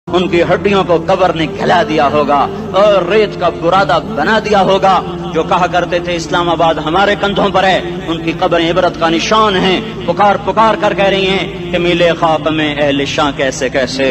ان کی ہڈیوں کو قبر نے کھلا دیا ہوگا اور ریت کا برادہ بنا دیا ہوگا۔ جو کہا کرتے تھے اسلام آباد ہمارے کندھوں پر ہے، ان کی قبریں عبرت کا نشان ہیں، پکار پکار کر کہہ رہی ہیں کہ ملے خاک میں اہل شاں کیسے کیسے،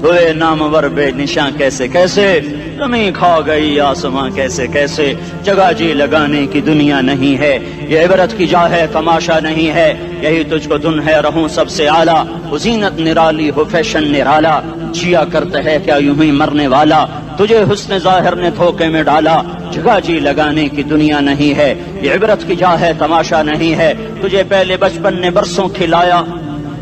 ہوئے نامور بے نشاں کیسے کیسے، زمین کھا گئی آسماں کیسے کیسے، جگہ جی لگانے کی دنیا نہیں ہے، یہ عبرت کی جا ہے تماشا نہیں ہے، یہی تجھ کو دن ہے رہوں سب سے اعلیٰ، زینت نرالی ہو فیشن نرالا، جیا کرتا ہے کیا یوں ہی مرنے والا، تجھے حسن ظاہر نے دھوکے میں ڈالا، جگہ جی لگانے کی دنیا نہیں ہے، یہ عبرت کی جا ہے تماشا نہیں ہے، تجھے پہلے بچپن نے برسوں کھلایا،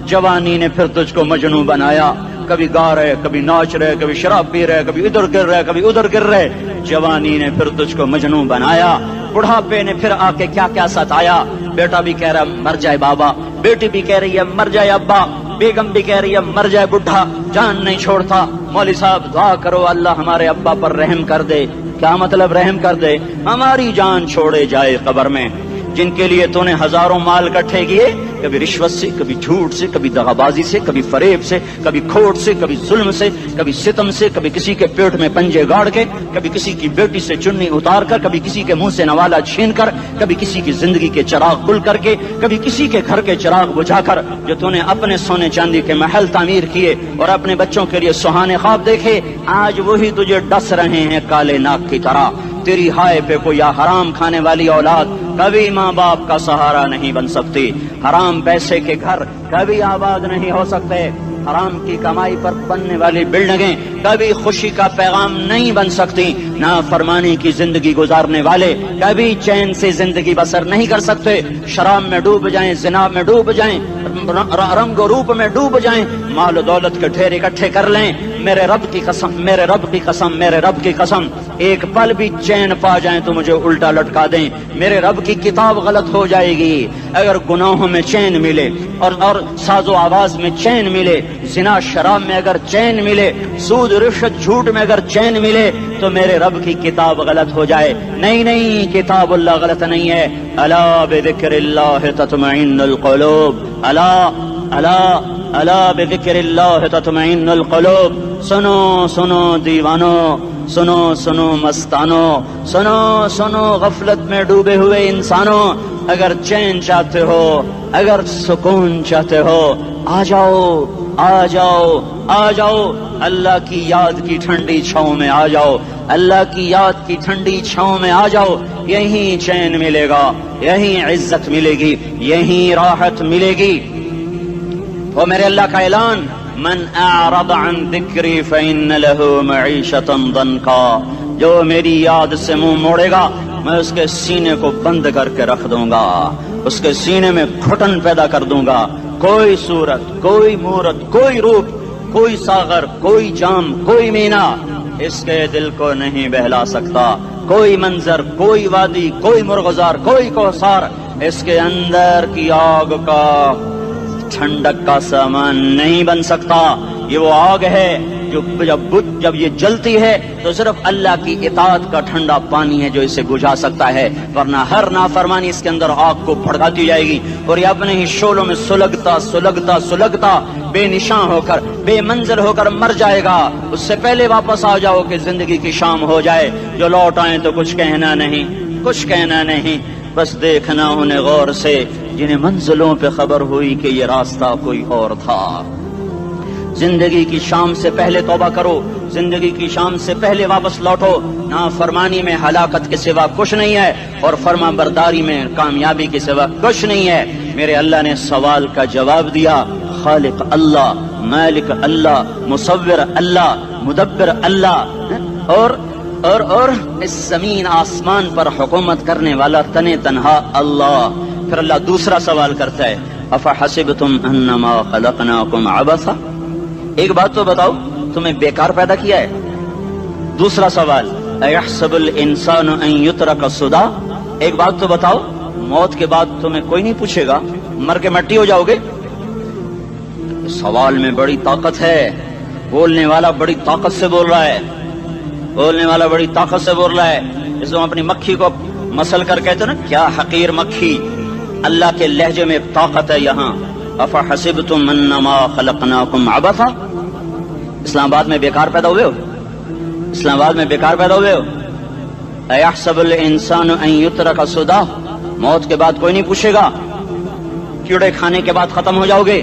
جوانی نے پھر تجھ کو مجنوں بنایا، کبھی گا رہے کبھی ناچ رہے کبھی شراب پی رہے کبھی ادھر گر رہے کبھی ادھر گر رہے، جوانی نے پھر تجھ کو مجنوں بنایا، بڑھاپے نے پھر آ کے کیا کیا ستایا، بیٹا بھی کہہ رہا مر جائے بابا، بیٹی بھی کہہ رہی ہے مر جائے ابا، بیگم بھی کہہ رہی ہے مر جائے بڈھا، جان نہیں چھوڑتا، مولوی صاحب دعا کرو اللہ ہمارے ابا پر رحم کر دے، کیا مطلب رحم کر دے، ہماری جان چھوڑے جائے قبر میں، جن کے لیے تو نے ہزاروں مال اکٹھے کیے، کبھی رشوت سے کبھی جھوٹ سے کبھی دغابازی سے کبھی فریب سے کبھی کھوٹ سے کبھی ظلم سے کبھی ستم سے، کبھی کسی کے پیٹ میں پنجے گاڑ کے، کبھی کسی کی بیٹی سے چنی اتار کر، کبھی کسی کے منہ سے نوالا چھین کر، کبھی کسی کی زندگی کے چراغ گل کر کے، کبھی کسی کے گھر کے چراغ بجھا کر، جو تو نے اپنے سونے چاندی کے محل تعمیر کیے اور اپنے بچوں کے لیے سہانے خواب دیکھے، آج وہی تجھے ڈس رہے ہیں کالے ناک کی طرح، تیری ہائے پہ کوئی یا حرام کھانے والی اولاد کبھی ماں باپ کا سہارا نہیں بن سکتی، حرام پیسے کے گھر کبھی آباد نہیں ہو سکتے، حرام کی کمائی پر بننے والی بلڈنگیں کبھی خوشی کا پیغام نہیں بن سکتی، نافرمانی کی زندگی گزارنے والے کبھی چین سے زندگی بسر نہیں کر سکتے، شراب میں ڈوب جائیں، زنا میں ڈوب جائیں، رنگ و روپ میں ڈوب جائیں، مال و دولت کے ڈھیر اکٹھے کر لیں، میرے رب کی قسم میرے رب کی قسم میرے رب کی قسم، ایک پل بھی چین پا جائیں تو مجھے الٹا لٹکا دیں، میرے رب کی کتاب غلط ہو جائے گی، اگر گناہوں میں چین ملے اور ساز و آواز میں چین ملے، زنا شراب میں اگر چین ملے، سود رشوت جھوٹ میں اگر چین ملے تو میرے رب کی کتاب غلط ہو جائے، نہیں کتاب اللہ غلط نہیں ہے، الا بذکر اللہ تطمئن القلوب، الا بذکر اللہ تطمئن القلوب، سنو دیوانو، سنو مستانو، سنو غفلت میں ڈوبے ہوئے انسانوں، اگر چین چاہتے ہو، اگر سکون چاہتے ہو، آ جاؤ اللہ کی یاد کی ٹھنڈی چھاؤں میں آ جاؤ، اللہ کی یاد کی ٹھنڈی چھاؤں میں آ جاؤ، یہیں چین ملے گا، یہیں عزت ملے گی، یہیں راحت ملے گی۔ وہ میرے اللہ کا اعلان، من اعرض عن ذکری فإن له معیشۃ ضنکا، جو میری یاد سے منہ موڑے گا میں اس کے سینے کو بند کر کے رکھ دوں گا، اس کے سینے میں گھٹن پیدا کر دوں گا، کوئی صورت کوئی مورت کوئی روپ کوئی ساغر کوئی جام کوئی مینا اس کے دل کو نہیں بہلا سکتا، کوئی منظر کوئی وادی کوئی مرغزار کوئی کوثر اس کے اندر کی آگ کا ٹھنڈک کا سامان نہیں بن سکتا، یہ وہ آگ ہے جو جب یہ جلتی ہے تو صرف اللہ کی اطاعت کا ٹھنڈا پانی ہے جو اسے بجھا سکتا ہے، ورنہ ہر نافرمانی اس کے اندر آگ کو بھڑکاتی جائے گی اور یہ اپنے ہی شعلوں میں سلگتا بے نشاں ہو کر بے منزل ہو کر مر جائے گا۔ اس سے پہلے واپس آ جاؤ کہ زندگی کی شام ہو جائے، جو لوٹ آئیں تو کچھ کہنا نہیں، بس دیکھنا انہیں غور سے جنہیں منزلوں پہ خبر ہوئی کہ یہ راستہ کوئی اور تھا۔ زندگی کی شام سے پہلے توبہ کرو، زندگی کی شام سے پہلے واپس لوٹو، نافرمانی میں ہلاکت کے سوا کچھ نہیں ہے اور فرما برداری میں کامیابی کے سوا کچھ نہیں ہے۔ میرے اللہ نے سوال کا جواب دیا، خالق اللہ، مالک اللہ، مصور اللہ، مدبر اللہ اور اس زمین آسمان پر حکومت کرنے والا تنے تنہا اللہ۔ پھر اللہ دوسرا سوال کرتا ہے، افحسبتم انما خلقناکم عبثا، ایک بات تو بتاؤ تمہیں بیکار پیدا کیا ہے؟ دوسرا سوال، ایحسب الانسان ان یترک سدی، ایک بات تو بتاؤ موت کے بعد تمہیں کوئی نہیں پوچھے گا، مر کے مٹی ہو جاؤ گے؟ سوال میں بڑی طاقت ہے، بولنے والا بڑی طاقت سے بول رہا ہے، اس کو اپنی مکھی کو مسل کر کہتے نا کیا حقیر مکھی، اللہ کے لہجے میں طاقت ہے یہاں۔ افحسبتم انما خلقناکم عبثا، اسلام آباد میں بیکار پیدا ہوئے ہو؟ اسلام آباد میں بیکار پیدا ہوئے ہو؟ اَيَحْسَبُ الْإِنسَانُ أَن يُتْرَكَ سُدًى، موت کے بعد کوئی نہیں پوچھے گا، کیڑے کھانے کے بعد ختم ہو جاؤ گے۔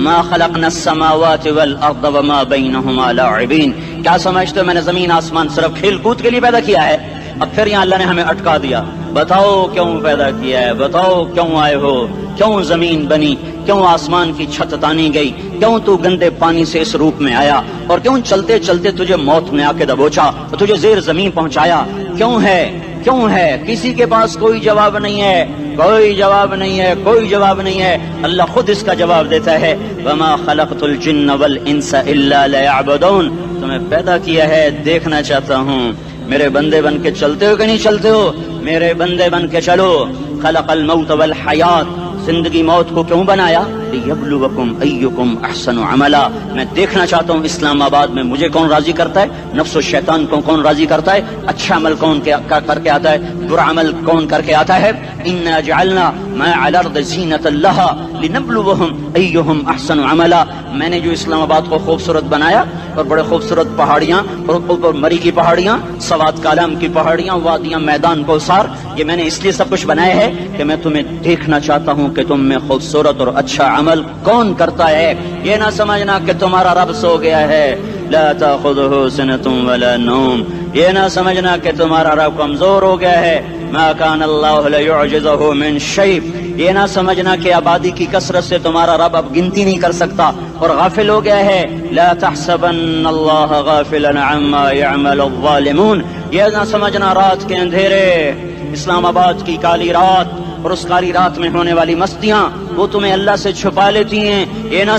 ما خلقنا السماوات والارض وما بينهما لاعبين، کیا سمجھتے ہو میں نے زمین آسمان صرف کھیل کود کے لیے پیدا کیا ہے؟ اب پھر یہاں اللہ نے ہمیں اٹکا دیا، بتاؤ کیوں پیدا کیا ہے، بتاؤ کیوں آئے ہو، کیوں زمین بنی، کیوں آسمان کی چھت تانی گئی، کیوں تو گندے پانی سے اس روپ میں آیا، اور کیوں چلتے چلتے تجھے موت نے آ کے دبوچا اور تجھے زیر زمین پہنچایا، کیوں ہے، کیوں ہے؟ کسی کے پاس کوئی جواب نہیں ہے، کوئی جواب نہیں ہے، کوئی جواب نہیں ہے، اللہ خود اس کا جواب دیتا ہے، وما خلقت الجن والانس الا ليعبدون، تمہیں پیدا کیا ہے دیکھنا چاہتا ہوں، میرے بندے بن کے چلتے ہو کہ نہیں چلتے ہو؟ میرے بندے بن کے چلو۔ خلق الموت والحیات، زندگی موت کو کیوں بنایا؟ لیبلوکم ایکم احسن عملا، میں دیکھنا چاہتا ہوں اسلام آباد میں مجھے کون راضی کرتا ہے، نفس و شیطان کو کون راضی کرتا ہے، اچھا عمل کون کر کے آتا ہے، برا عمل کون کر کے آتا ہے۔ انا جعلنا ما علی الارض زینۃ لہا لنبلوہم ایہم احسن عملا، میں نے جو اسلام آباد کو خوبصورت بنایا اور بڑے خوبصورت پہاڑیاں اور اوپر مری کی پہاڑیاں، سوات کالام کی پہاڑیاں، وادیاں، میدان کوثر، یہ میں نے اس لیے سب کچھ بنایا ہے کہ میں تمہیں دیکھنا چاہتا ہوں کہ تم میں خوبصورت اور اچھا عمل کون کرتا ہے۔ یہ نہ سمجھنا کہ تمہارا رب سو گیا ہے، لا تاخذہ سنۃ ولا نوم، یہ نہ سمجھنا کہ تمہارا رب کمزور ہو گیا ہے، ما کان اللہ لیعجزہ من شیء، یہ نہ سمجھنا کہ آبادی کی کثرت سے تمہارا رب اب گنتی نہیں کر سکتا اور غافل ہو گیا ہے، لا تحسبن اللہ غافلا عما يعمل الظالمون، یہ نہ سمجھنا رات کے اندھیرے، اسلام آباد کی کالی رات اور اس کالی رات میں ہونے والی مستیاں وہ تمہیں اللہ سے چھپا لیتی ہیں، یہ نہ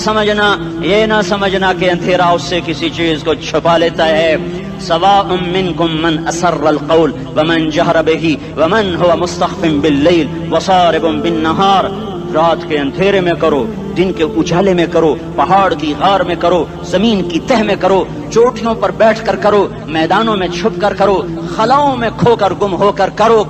سمجھنا کہ اندھیرا اس سے کسی چیز کو چھپا لیتا ہے۔ سواء منکم من اسر القول ومن جہر به ومن هو مستخف باللیل وصارب بالنہار، رات کے اندھیرے میں کرو، دن کے اجالے میں کرو، پہاڑ کی غار میں کرو، زمین کی تہ میں کرو، چوٹیوں پر بیٹھ کر کرو، میدانوں میں چھپ کر کرو، خلاؤں میں کھو کر گم ہو کر کرو،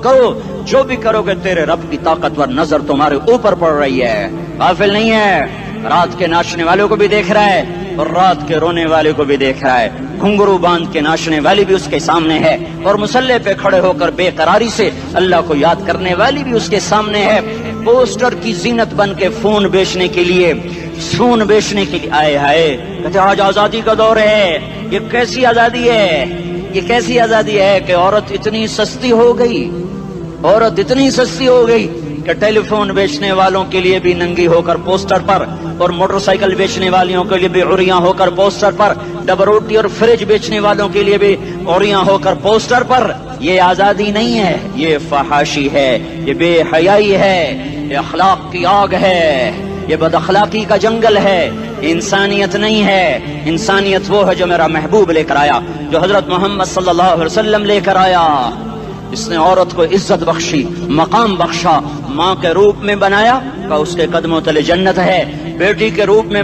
جو بھی کرو گے تیرے رب کی طاقتور نظر تمہارے اوپر پڑ رہی ہے، غافل نہیں ہے، رات کے ناچنے والوں کو بھی دیکھ رہا ہے اور رات کے رونے والے کو بھی دیکھ رہا ہے، گھنگرو باندھ کے ناچنے والی بھی اس کے سامنے ہے اور مسلح پہ کھڑے ہو کر بے قراری سے اللہ کو یاد کرنے والی بھی اس کے سامنے ہے، پوسٹر کی زینت بن کے فون بیچنے کے لیے آئے ہائے، کہتے آج آزادی کا دور ہے، یہ کیسی آزادی ہے، یہ کیسی آزادی ہے کہ عورت اتنی سستی ہو گئی کہ ٹیلی فون بیچنے والوں کے لیے بھی ننگی ہو کر پوسٹر پر اور موٹر سائیکل بیچنے والوں کے لیے بھی عریاں ہو کر پوسٹر پر، ڈبل روٹی اور فریج بیچنے والوں کے لیے بھی عریاں ہو کر پوسٹر پر۔ یہ آزادی نہیں ہے، یہ فحاشی ہے، یہ بے حیائی ہے، یہ اخلاق کی آگ ہے، یہ بد اخلاقی کا جنگل ہے، انسانیت نہیں ہے۔ انسانیت وہ ہے جو میرا محبوب لے کر آیا، جو حضرت محمد صلی اللہ علیہ وسلم لے کر آیا، اس نے عورت کو عزت بخشی، مقام بخشا، ماں کے روپ میں بنایا کہ اس کے قدموں تلے جنت ہے، بیٹی کے روپ میں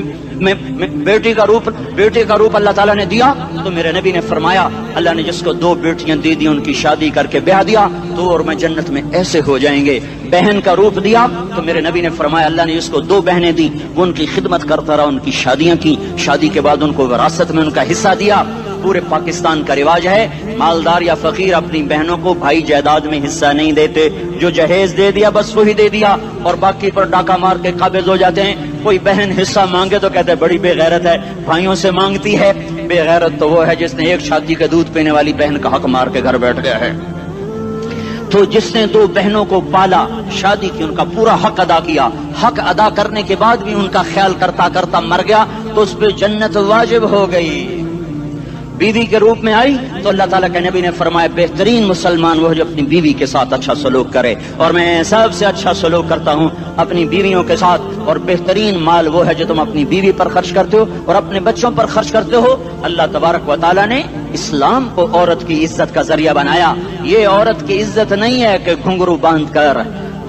بیٹی کا روپ اللہ تعالیٰ نے دیا تو میرے نبی نے فرمایا اللہ نے جس کو 2 بیٹیاں دی ان کی شادی کر کے بیاہ دیا تو اور میں جنت میں ایسے ہو جائیں گے۔ بہن کا روپ دیا تو میرے نبی نے فرمایا اللہ نے جس کو 2 بہنیں دی وہ ان کی خدمت کرتا رہا، ان کی شادیاں کی، شادی کے بعد ان کو وراثت میں ان کا حصہ دیا۔ پورے پاکستان کا رواج ہے مالدار یا فقیر اپنی بہنوں کو بھائی جائیداد میں حصہ نہیں دیتے، جو جہیز دے دیا بس وہی دے دیا اور باقی پر ڈاکہ مار کے قابض ہو جاتے ہیں۔ کوئی بہن حصہ مانگے تو کہتے بڑی بے غیرت ہے، بھائیوں سے مانگتی ہے۔ بے غیرت تو وہ ہے جس نے ایک چھاتی کے دودھ پینے والی بہن کا حق مار کے گھر بیٹھ گیا ہے۔ تو جس نے 2 بہنوں کو پالا، شادی کی، ان کا پورا حق ادا کیا، حق ادا کرنے کے بعد بھی ان کا خیال کرتا کرتا مر گیا تو اس پہ جنت واجب ہو گئی۔ بیوی کے روپ میں آئی تو اللہ تعالیٰ کے نبی نے فرمایا بہترین مسلمان وہ جو اپنی بیوی کے ساتھ اچھا سلوک کرے، اور میں سب سے اچھا سلوک کرتا ہوں اپنی بیویوں کے ساتھ، اور بہترین مال وہ ہے جو تم اپنی بیوی پر خرچ کرتے ہو اور اپنے بچوں پر خرچ کرتے ہو۔ اللہ تبارک و تعالیٰ نے اسلام کو عورت کی عزت کا ذریعہ بنایا۔ یہ عورت کی عزت نہیں ہے کہ گھنگرو باندھ کر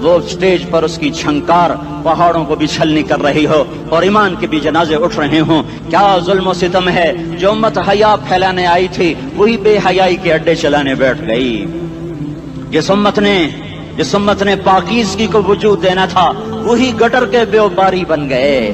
وہ اسٹیج پر اس کی چھنکار پہاڑوں کو بھی چھلنی کر رہی ہو اور ایمان کے بھی جنازے اٹھ رہے ہوں۔ کیا ظلم و ستم ہے، جو امت حیا پھیلانے آئی تھی وہی بے حیائی کے اڈے چلانے بیٹھ گئی۔ جس امت نے پاکیزگی کو وجود دینا تھا وہی گٹر کے بیوباری بن گئے۔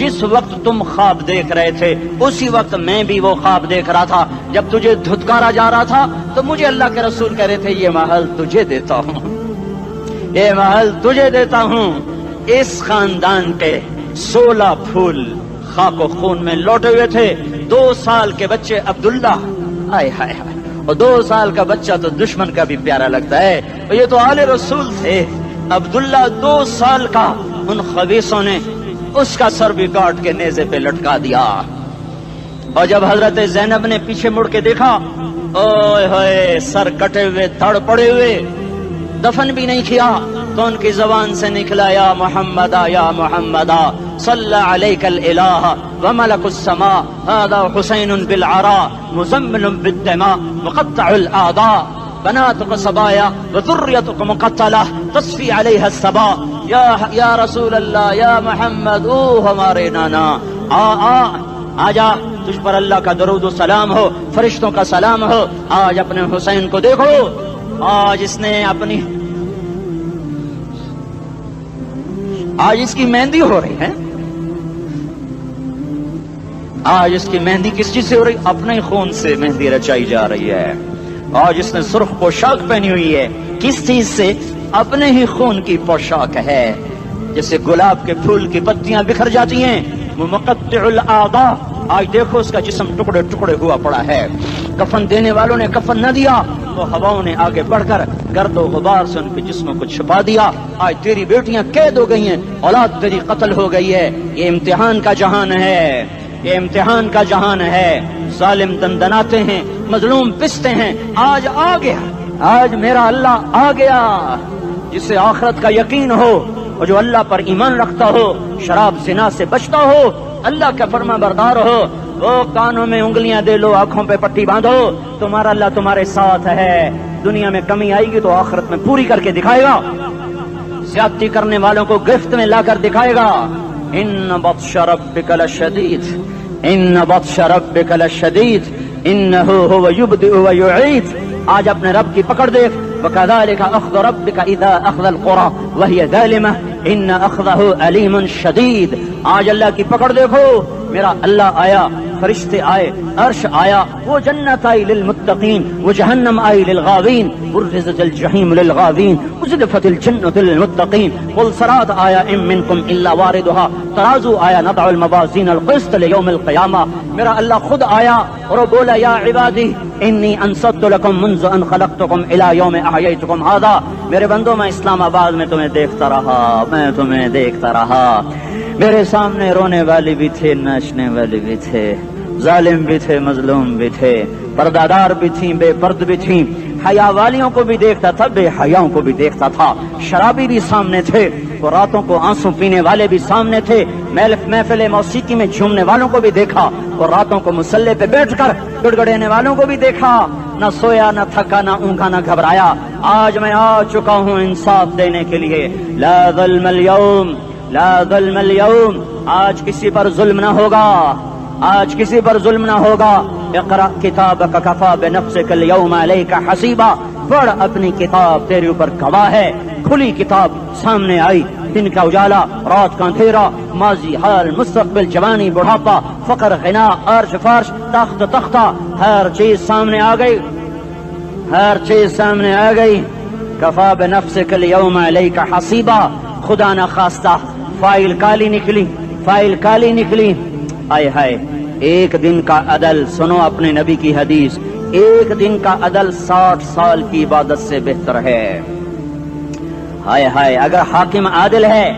جس وقت تم خواب دیکھ رہے تھے اسی وقت میں بھی وہ خواب دیکھ رہا تھا. جب تجھے دھتکارا جا رہا تھا تو مجھے اللہ کے رسول کہہ رہے تھے یہ محل تجھے دیتا ہوں, یہ محل تجھے دیتا ہوں. اس خاندان کے 16 پھول خاک و خون میں لوٹے ہوئے تھے. 2 سال کے بچے عبداللہ, ہائے ہائے ہائے, اور 2 سال کا بچہ تو دشمن کا بھی پیارا لگتا ہے. یہ تو آل رسول تھے. عبداللہ 2 سال کا, ان خبیثوں نے اس کا سر بھی کاٹ کے نیزے پہ لٹکا دیا. اور جب حضرت زینب نے پیچھے مڑ کے دیکھا, اوئے ہوئے, سر کٹے ہوئے, دھڑ پڑے ہوئے, دفن بھی نہیں کیا, تو ان کی زبان سے نکلا یا محمد یا محمد صلی علیک الالہ وملک السماء هذا حسین بالعراء مزمل بالدماء مقطع الاعضاء بناتك صبايا وذريتك مقتلة تصفي عليها الصبا. یا رسول اللہ, یا محمد, او ہمارے نانا, آ جا, تجھ پر اللہ کا درود و سلام ہو, فرشتوں کا سلام ہو. آج اپنے حسین کو دیکھو, آج اس نے اپنی, آج اس کی مہندی ہو رہی ہے. آج اس کی مہندی کس چیز سے ہو رہی؟ اپنے خون سے مہندی رچائی جا رہی ہے. آج اس نے سرخ پوشاک پہنی ہوئی ہے, کس چیز سے؟ اپنے ہی خون کی پوشاک ہے. جیسے گلاب کے پھول کی پتیاں بکھر جاتی ہیں, وہ مقطع الاعضاء, آج دیکھو اس کا جسم ٹکڑے ٹکڑے ہوا پڑا ہے. کفن دینے والوں نے کفن نہ دیا تو ہواؤں نے آگے بڑھ کر گرد و غبار سے ان کے جسموں کو چھپا دیا. آج تیری بیٹیاں قید ہو گئی ہیں, اولاد تیری قتل ہو گئی ہے. یہ امتحان کا جہان ہے, یہ امتحان کا جہان ہے. ظالم دندناتے ہیں, مظلوم پستے ہیں. آج آ گیا, آج میرا اللہ آ گیا. جسے آخرت کا یقین ہو اور جو اللہ پر ایمان رکھتا ہو, شراب زنا سے بچتا ہو, اللہ کا فرما بردار ہو, وہ کانوں میں انگلیاں دے لو, آنکھوں پہ پٹی باندھو, تمہارا اللہ تمہارے ساتھ ہے. دنیا میں کمی آئے گی تو آخرت میں پوری کر کے دکھائے گا. زیادتی کرنے والوں کو گرفت میں لا کر دکھائے گا. ان بطش ربک لشدید, ان بطش ربک لشدید انہ هو یبدئ ویعید. آج اپنے رب کی پکڑ دیکھ. وکذالک اخذ ربک اذا اخذ القری وہی ظالمہ ان اخذہ علیم شدید. آج اللہ کی پکڑ دیکھو. میرا اللہ آیا, فرشتے آئے, عرش آیا, وہ جنت آئی للمتقین, وہ جہنم آئی للغاوین, برزت الجحیم للغاوین, ازلفت الجنت للمتقین. قل صراط آیا ام منکم الا واردها, ترازو آیا, نضع الموازین القسط لیوم القیامہ. میرا اللہ خود آیا اور وہ بولا یا عبادی انی انصت لکم منذ ان خلقتکم الی یوم احییتکم ھذا. میرے بندوں, میں اسلام آباد میں تمہیں دیکھتا رہا, میں تمہیں دیکھتا رہا. میرے سامنے رونے والی بھی تھے, ناچنے والے بھی تھے, ظالم بھی تھے, مظلوم بھی تھے, پردادار بھی تھیں, بے پرد بھی تھیں. حیا والیوں کو بھی دیکھتا تھا, بے حیاؤں کو بھی دیکھتا تھا. شرابی بھی سامنے تھے, وہ راتوں کو آنسو پینے والے بھی سامنے تھے. محفل موسیقی میں جھومنے والوں کو بھی دیکھا, اور راتوں کو مصلے پہ بیٹھ کر گڑگڑانے والوں کو بھی دیکھا. نہ سویا, نہ تھکا, نہ اونگا, نہ گھبرایا. آج میں آ چکا ہوں انصاف دینے کے لیے. لا ظلم اليوم, لا ظلم اليوم. آج کسی پر ظلم نہ ہوگا, آج کسی پر ظلم نہ ہوگا. اقرأ کتابک کفا بنفسک اليوم علیک حسیبا. پڑھ اپنی کتاب, تیرے اوپر گواہ ہے. کھلی کتاب سامنے آئی, دن کا اجالا, رات کا اندھیرا, ماضی, حال, مستقبل, جوانی, بڑھاپا, فقر, غنا, عرش, فرش, تخت, تختہ, ہر چیز سامنے آ گئی, ہر چیز سامنے آ گئی. کفا بنفسک اليوم علیک حسیبا. خدا نہ خواستہ فائل کالی نکلی, فائل کالی نکلی. آئے ہائے, ایک دن کا عدل, سنو اپنے نبی کی حدیث, ایک دن کا عدل 60 سال کی عبادت سے بہتر ہے. ہائے ہائے, اگر حاکم عادل ہے,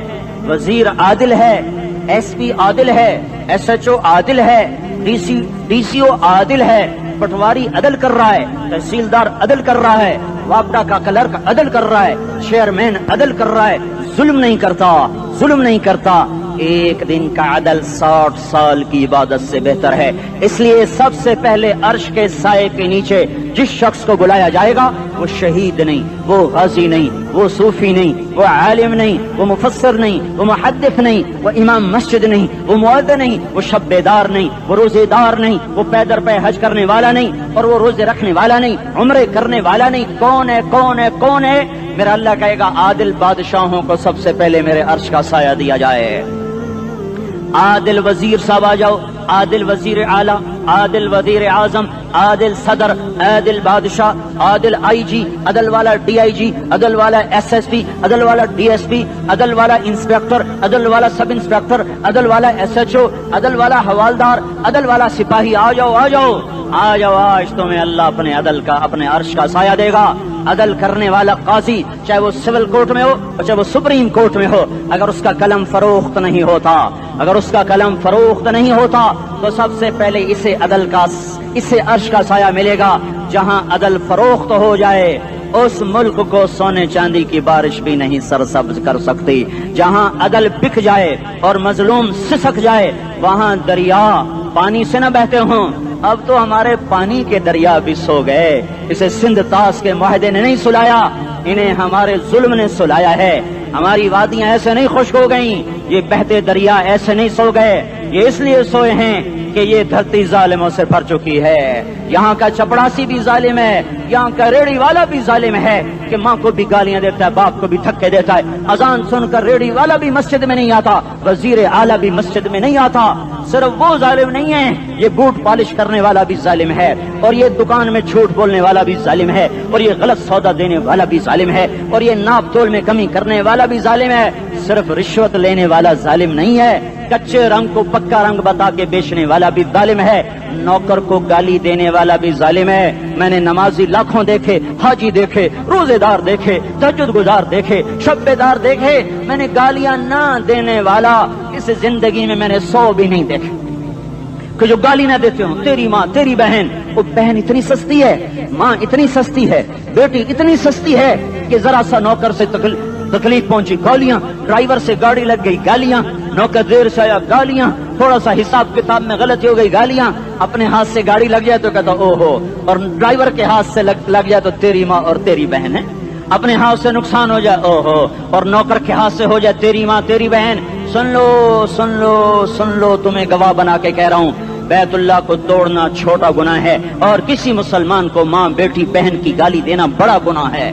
وزیر عادل ہے, ایس پی عادل ہے, ایس ایچ او عادل ہے, ڈی سی او عادل ہے, پٹواری عدل کر رہا ہے, تحصیلدار عدل کر رہا ہے, وابڈا کا کلرک عدل کر رہا ہے, چیئرمین عدل کر رہا ہے, ظلم نہیں کرتا, ظلم نہیں کرتا. ایک دن کا عدل 60 سال کی عبادت سے بہتر ہے. اس لیے سب سے پہلے عرش کے سائے کے نیچے جس شخص کو بلایا جائے گا وہ شہید نہیں, وہ غازی نہیں, وہ صوفی نہیں, وہ عالم نہیں, وہ مفسر نہیں, وہ محدث نہیں, وہ امام مسجد نہیں, وہ مؤذن نہیں, وہ شب بیدار نہیں, وہ روزے دار نہیں, وہ پیدر پہ حج کرنے والا نہیں, اور وہ روزے رکھنے والا نہیں, عمرے کرنے والا نہیں. کون ہے, کون ہے, کون ہے؟ میرا اللہ کہے گا عادل بادشاہوں کو سب سے پہلے میرے عرش کا سایہ دیا جائے. عادل وزیر صاحب آ جاؤ، عادل وزیر اعلیٰ، عادل وزیر اعظم، عادل صدر، عادل بادشاہ، عادل آئی جی، عدل والا ڈی آئی جی، عدل والا ایس ایس پی، عدل والا ڈی ایس پی، عدل والا انسپیکٹر، عدل والا سب انسپیکٹر، عدل والا ایس ایچ او، عدل والا حوالدار، عدل والا سپاہی، آ جاؤ آ جاؤ آ جاؤ، آج تمہیں اللہ اپنے عدل کا، اپنے عرش کا سایہ دے گا۔ عدل کرنے والا قاضی، چاہے وہ سول کورٹ میں ہو اور چاہے وہ سپریم کورٹ میں ہو، اگر اس کا قلم فروخت نہیں ہوتا، اگر اس کا قلم فروخت نہیں ہوتا تو سب سے پہلے اسے عرش کا سایہ ملے گا۔ جہاں عدل فروخت ہو جائے اس ملک کو سونے چاندی کی بارش بھی نہیں سرسبز کر سکتی۔ جہاں عدل بک جائے اور مظلوم سسک جائے وہاں دریا پانی سے نہ بہتے ہوں۔ اب تو ہمارے پانی کے دریا بھی سو گئے، اسے سندھ طاس کے معاہدے نے نہیں سلایا، انہیں ہمارے ظلم نے سلایا ہے۔ ہماری وادیاں ایسے نہیں خشک ہو گئیں، یہ بہتے دریا ایسے نہیں سو گئے، یہ اس لیے سوئے ہیں کہ یہ دھرتی ظالموں سے بھر چکی ہے۔ یہاں کا چپڑاسی بھی ظالم ہے، یہاں کا ریڑھی والا بھی ظالم ہے کہ ماں کو بھی گالیاں دیتا ہے، باپ کو بھی دھکے دیتا ہے۔ اذان سن کر ریڑھی والا بھی مسجد میں نہیں آتا، وزیر اعلیٰ بھی مسجد میں نہیں آتا۔ صرف وہ ظالم نہیں ہے، یہ بوٹ پالش کرنے والا بھی ظالم ہے، اور یہ دکان میں جھوٹ بولنے والا بھی ظالم ہے، اور یہ غلط سودا دینے والا بھی ظالم ہے، اور یہ ناپ تول میں کمی کرنے والا بھی ظالم ہے۔ صرف رشوت لینے والا ظالم نہیں ہے، کچے رنگ کو پکا رنگ بتا کے بیچنے والا بھی ظالم ہے، نوکر کو گالی دینے والا بھی ظالم ہے۔ میں نے نمازی لاکھوں دیکھے، حاجی دیکھے، روزے دار دیکھے، تہجد گزار دیکھے، شب بیدار دیکھے، میں نے گالیاں نہ دینے والا اس زندگی میں نے 100 بھی نہیں دیکھے کہ جو گالی نہ دیتے ہوں۔ تیری ماں، تیری بہن، وہ بہن اتنی سستی ہے، ماں اتنی سستی ہے، بیٹی اتنی سستی ہے کہ ذرا سا نوکر سے تکلیف پہنچی گالیاں، ڈرائیور سے گاڑی لگ گئی گالیاں، نوکر دیر سے آیا گالیاں، تھوڑا سا حساب کتاب میں غلطی ہو گئی گالیاں، اپنے ہاتھ سے گاڑی لگ جائے تو کہتا او ہو، اور ڈرائیور کے ہاتھ سے لگ جائے تو تیری ماں اور تیری بہن ہے، اپنے ہاتھ سے نقصان ہو جائے او ہو، اور نوکر کے ہاتھ سے ہو جائے تیری ماں تیری بہن۔ سن لو سن لو سن لو، تمہیں گواہ بنا کے کہہ رہا ہوں، بیت اللہ کو توڑنا چھوٹا گناہ ہے، اور کسی مسلمان کو ماں بیٹی بہن کی گالی دینا بڑا گناہ ہے۔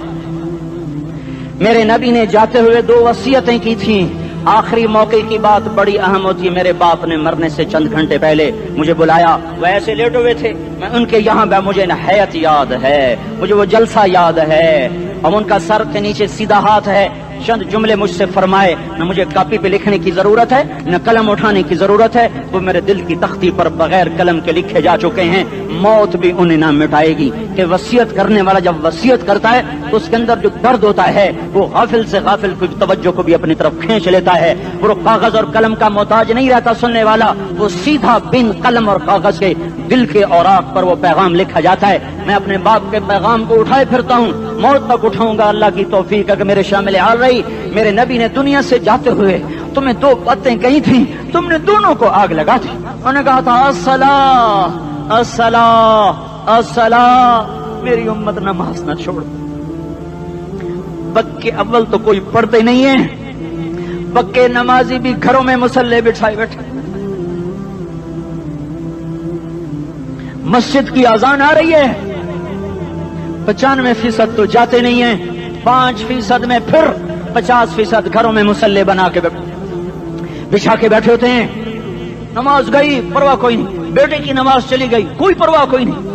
میرے نبی نے جاتے ہوئے 2 وصیتیں کی تھیں، آخری موقع کی بات بڑی اہم ہوتی ہے۔ میرے باپ نے مرنے سے چند گھنٹے پہلے مجھے بلایا، وہ ایسے لیٹے ہوئے تھے، میں ان کے یہاں مجھے نہایت یاد ہے، مجھے وہ جلسہ یاد ہے، اور ان کا سر کے نیچے سیدھا ہاتھ ہے۔ چند جملے مجھ سے فرمائے، نہ مجھے کاپی پہ لکھنے کی ضرورت ہے نہ قلم اٹھانے کی ضرورت ہے، وہ میرے دل کی تختی پر بغیر قلم کے لکھے جا چکے ہیں، موت بھی انہیں نہ مٹائے گی۔ کہ وصیت کرنے والا جب وصیت کرتا ہے تو اس کے اندر جو درد ہوتا ہے وہ غافل سے غافل کی توجہ کو بھی اپنی طرف کھینچ لیتا ہے، وہ کاغذ اور قلم کا محتاج نہیں رہتا سننے والا، وہ سیدھا بن قلم اور کاغذ کے دل کے اوراق پر وہ پیغام لکھا جاتا ہے۔ میں اپنے باپ کے پیغام کو اٹھائے پھرتا ہوں، موت تک اٹھاؤں گا، اللہ کی توفیق ہے کہ میرے شامل حال رہی۔ میرے نبی نے دنیا سے جاتے ہوئے تمہیں 2 باتیں کہی تھیں، تم نے دونوں کو آگ لگا دی۔ انہوں نے کہا تھا الصلاۃ الصلاۃ الصلاۃ، میری امت نماز نہ چھوڑ۔ پکے اول تو کوئی پڑھتے نہیں ہے، پکے نمازی بھی گھروں میں مصلے بٹھائے بیٹھے، مسجد کی اذان آ رہی ہے، 95% تو جاتے نہیں ہیں، 5% میں پھر 50% گھروں میں مصلے بنا کے بچھا کے بیٹھے ہوتے ہیں۔ نماز گئی پرواہ کوئی نہیں، بیٹے کی نماز چلی گئی کوئی پرواہ کوئی نہیں،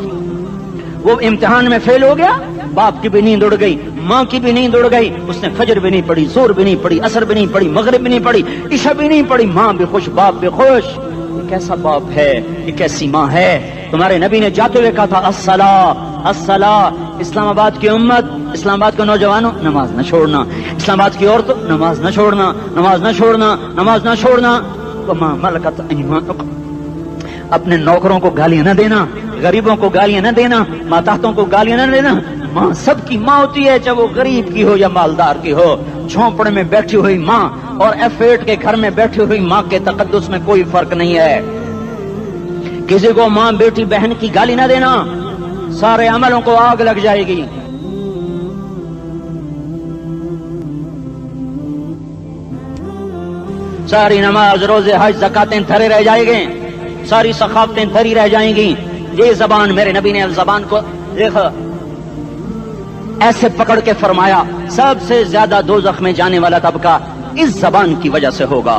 وہ امتحان میں فیل ہو گیا، باپ کی بھی نیند اڑ گئی، ماں کی بھی نیند اڑ گئی، اس نے فجر بھی نہیں پڑھی، ظہر بھی نہیں پڑھی، عصر بھی نہیں پڑھی، مغرب بھی نہیں پڑھی، عشاء بھی نہیں پڑھی، ماں بھی خوش باپ بھی خوش۔ یہ کیسا باپ ہے، یہ کیسی ماں ہے؟ تمہارے نبی نے جاتے ہوئے کہا تھا الصلاۃ الصلاۃ۔ اسلام آباد کی امت، اسلام آباد کے نوجوانوں، نماز نہ چھوڑنا، اسلام آباد کی عورتوں، نماز نہ چھوڑنا، نماز نہ چھوڑنا، نماز نہ چھوڑنا۔ وما ملکت ایمانکم، اپنے نوکروں کو گالیاں نہ دینا، غریبوں کو گالیاں نہ دینا، ماتحتوں کو گالیاں نہ دینا۔ ماں سب کی ماں ہوتی ہے، چاہے وہ غریب کی ہو یا مالدار کی ہو۔ جھونپڑے میں بیٹھی ہوئی ماں اور F8 کے گھر میں بیٹھی ہوئی ماں کے تقدس میں کوئی فرق نہیں ہے۔ کسی کو ماں بیٹی بہن کی گالی نہ دینا، سارے عملوں کو آگ لگ جائے گی۔ ساری نماز روزے حج زکاتیں دھرے رہ جائیں گے، ساری ثقافتیں دھری رہ جائیں گی۔ یہ زبان، میرے نبی نے زبان کو دیکھا ایسے پکڑ کے فرمایا سب سے زیادہ دوزخ میں جانے والا طبقہ اس زبان کی وجہ سے ہوگا۔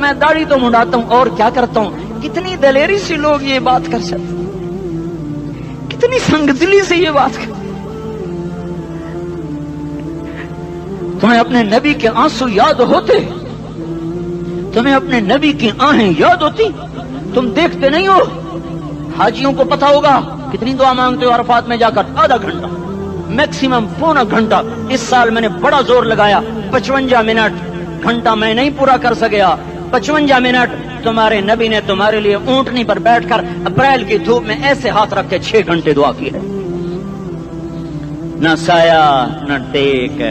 میں داڑھی تو منڈاتا ہوں اور کیا کرتا ہوں. کتنی دلیری سے لوگ یہ بات کر سکتے، کتنی سنگدلی سے یہ بات کر. تمہیں اپنے نبی کے آنسو یاد ہوتے؟ تمہیں اپنے نبی کی آہیں یاد ہوتی؟ تم دیکھتے نہیں ہو؟ حاجیوں کو پتا ہوگا کتنی دعا مانگتے ہو عرفات میں جا کر؟ آدھا گھنٹہ، میکسیمم پونا گھنٹہ. اس سال میں نے بڑا زور لگایا، 55 منٹ. گھنٹہ میں نہیں پورا کر سکیا، 55 منٹ. تمہارے نبی نے تمہارے لیے اونٹنی پر بیٹھ کر اپریل کی دھوپ میں ایسے ہاتھ رکھ کے 6 گھنٹے دعا کی ہے. نہ سایہ نہ ٹیک،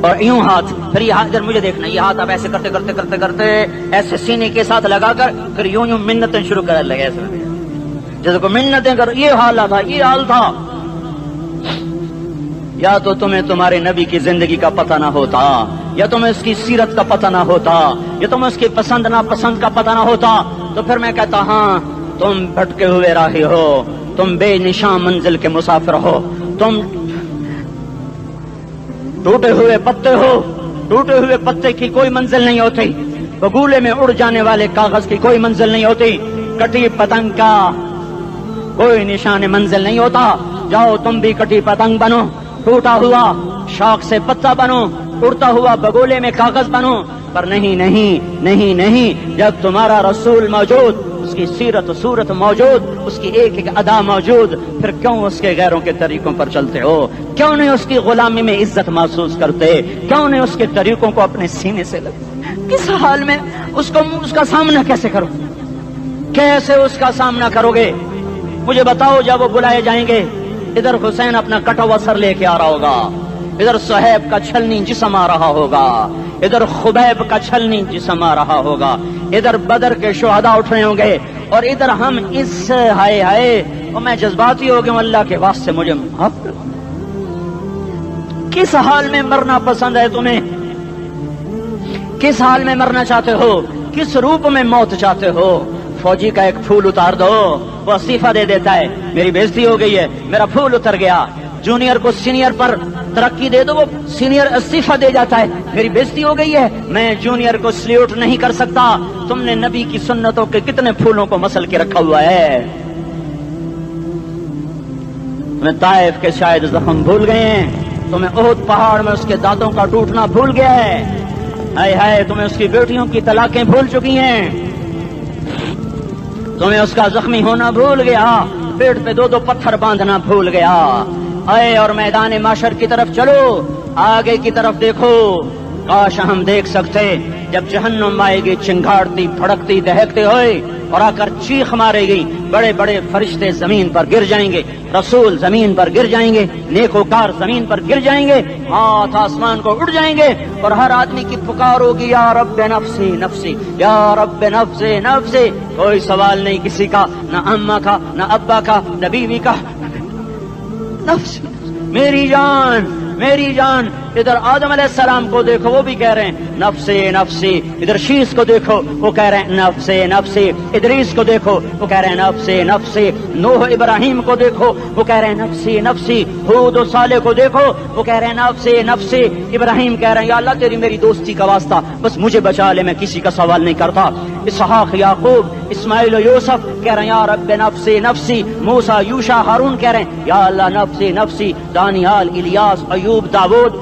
اور یوں ہاتھ. پھر یہ ہاتھ ادھر مجھے دیکھنا، یہ ہاتھ آپ ایسے کرتے کرتے کرتے کرتے ایسے سینے کے ساتھ لگا کر پھر یوں یوں منتیں شروع کرنے لگے. ایسے جیسے کو منتیں کر. یہ حال تھا، یہ حال تھا. یا تو تمہیں تمہارے نبی کی زندگی کا پتہ نہ ہوتا، یا تمہیں اس کی سیرت کا پتہ نہ ہوتا، یا تمہیں اس کی پسند ناپسند کا پتہ نہ ہوتا. تو پھر میں کہتا ہاں تم بھٹکے ہوئے راہی ہو، تم بے نشان منزل کے مسافر ہو، تم ٹوٹے ہوئے پتے ہو. ٹوٹے ہوئے پتے کی کوئی منزل نہیں ہوتی، بگولے میں اڑ جانے والے کاغذ کی کوئی منزل نہیں ہوتی، کٹی پتنگ کا کوئی نشان منزل نہیں ہوتا. جاؤ تم بھی کٹی پتنگ بنو، ٹوٹا ہوا شاخ سے پتا بنو، اڑتا ہوا بگولے میں کاغذ بنو. پر نہیں نہیں نہیں نہیں، جب تمہارا رسول موجود، اس کی سیرت و صورت موجود، اس کی ایک ایک ادا موجود، پھر کیوں اس کے غیروں کے طریقوں پر چلتے ہو؟ کیوں نہیں اس کی غلامی میں عزت محسوس کرتے؟ کیوں نہیں اس کے طریقوں کو اپنے سینے سے لگتے؟ کس حال میں اس کا سامنا کیسے کرو؟ کیسے اس کا سامنا کرو گے؟ مجھے بتاؤ. جب وہ بلائے جائیں گے، ادھر حسین اپنا کٹا ہوا سر لے کے آ رہا ہوگا، ادھر صہیب کا چھلنی جسم آ رہا ہوگا، ادھر خبیب کا چھلنی جسم آ رہا ہوگا، ادھر بدر کے شہداء اٹھ رہے ہوں گے، اور ادھر ہم اس ہائے ہائے. اور میں جذباتی ہو گیا، اللہ کے واسطے مجھے معاف کرو. کس حال میں مرنا پسند ہے تمہیں؟ کس حال میں مرنا چاہتے ہو؟ کس روپ میں موت چاہتے ہو؟ فوجی کا ایک پھول اتار دو، وہ استعفیٰ دے دیتا ہے، میری بےزتی ہو گئی ہے، میرا پھول اتر گیا. جونیئر کو سینئر پر ترقی دے دو، وہ سینئر استعفیٰ دے جاتا ہے، میری بےزتی ہو گئی ہے، میں جونیئر کو سلیوٹ نہیں کر سکتا. تم نے نبی کی سنتوں کے کتنے پھولوں کو مسل کے رکھا ہوا ہے. تمہیں طائف کے شاید زخم بھول گئے ہیں، تمہیں احد پہاڑ میں اس کے دانتوں کا ٹوٹنا بھول گیا ہے. ہائے ہائے، تمہیں اس کی بیٹیوں کی طلاقیں بھول چکی ہیں، تمہیں اس کا زخمی ہونا بھول گیا، پیٹ پہ 2 پتھر باندھنا بھول گیا. آئے اور میدان معاشر کی طرف چلو، آگے کی طرف دیکھو. کاش ہم دیکھ سکتے جب جہنم آئے گی چنگاڑتی بھڑکتی دہکتے ہوئے اور آ کر چیخ مارے گی، بڑے بڑے فرشتے زمین پر گر جائیں گے، رسول زمین پر گر جائیں گے، نیکوکار زمین پر گر جائیں گے، ہاتھ آسمان کو اڑ جائیں گے، اور ہر آدمی کی پکار ہوگی یا رب نفسی نفسی، یا رب نفسی نفسی. کوئی سوال نہیں کسی کا، نہ اماں کا، نہ ابا کا، نہ بیوی کا. نفس، میری جان میری جان. ادھر آدم علیہ السلام کو دیکھو، وہ بھی کہہ رہے ہیں نفسی نفسی. ادھر شیش کو دیکھو، وہ کہہ رہے ہیں نفسی نفسی. ادریس کو دیکھو، وہ کہہ رہے ہیں نفسی نفسی. نوح ابراہیم کو دیکھو، وہ کہہ رہے ہیں نفسی نفسی. ہود و صالح کو دیکھو، وہ کہہ رہے ہیں نفسی نفسی. ابراہیم کہہ رہے ہیں یا اللہ تیری میری دوستی کا واسطہ، بس مجھے بچا لے، میں کسی کا سوال نہیں کرتا. اسحاق یعقوب اسماعیل و یوسف کہہ رہے ہیں یا رب نفسی نفسی. موسیٰ یوشع ہارون کہہ رہے ہیں یا اللہ نفسی نفسی. دانیال الیاس ایوب داود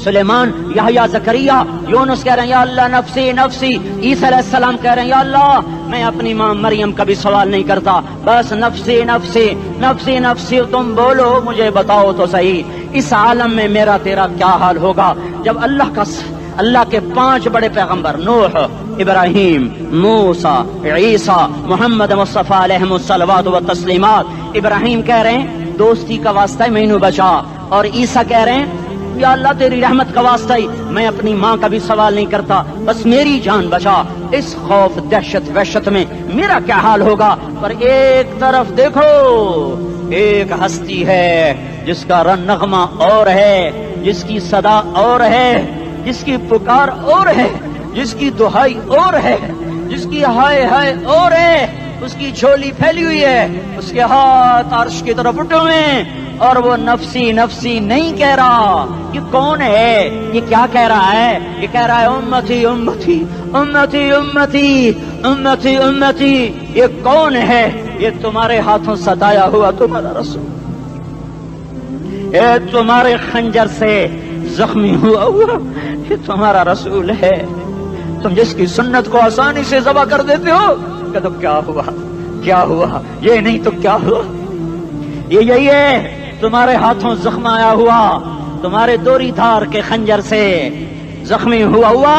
سلیمان یحییٰ زکریا یونس کہہ رہے ہیں یا اللہ نفسی نفسی. عیسیٰ علیہ السلام کہہ رہے ہیں یا اللہ میں اپنی ماں مریم کا بھی سوال نہیں کرتا، بس نفسی نفسی نفسی نفسی. تم بولو، مجھے بتاؤ تو صحیح، اس عالم میں میرا تیرا کیا حال ہوگا جب اللہ کے 5 بڑے پیغمبر نوح، ابراہیم، موسیٰ، عیسیٰ، محمد مصطفیٰ علیہ الصلوات و تسلیمات. ابراہیم کہہ رہے ہیں دوستی کا واسطہ ہے مینو بچا، اور عیسیٰ کہہ رہے ہیں یا اللہ تیری رحمت کا واسطہ ہی میں اپنی ماں کا بھی سوال نہیں کرتا، بس میری جان بچا. اس خوف دہشت وحشت میں میرا کیا حال ہوگا. پر ایک طرف دیکھو، ایک ہستی ہے جس کا نغمہ اور ہے، جس کی صدا اور ہے، جس کی پکار اور ہے، جس کی دہائی اور ہے، جس کی ہائے ہائے اور ہے. اس کی جھولی پھیلی ہوئی ہے، اس کے ہاتھ عرش کی طرف اٹھے ہوئے ہیں، اور وہ نفسی نفسی نہیں کہہ رہا۔ یہ کون ہے؟ یہ کیا کہہ رہا ہے؟ یہ کہہ رہا ہے امتی امتی امتی امتی امتی امتی۔ یہ کون ہے؟ یہ تمہارے ہاتھوں ستایا ہوا تمہارا رسول، یہ تمہارے خنجر سے زخمی ہوا یہ تمہارا رسول ہے۔ تم جس کی سنت کو آسانی سے ذبح کر دیتے ہو کہ تو کیا ہوا، کیا ہوا؟ یہ نہیں تو کیا ہوا؟ یہ یہی ہے تمہارے ہاتھوں زخم آیا ہوا، تمہارے دوری دھار کے خنجر سے زخمی ہوا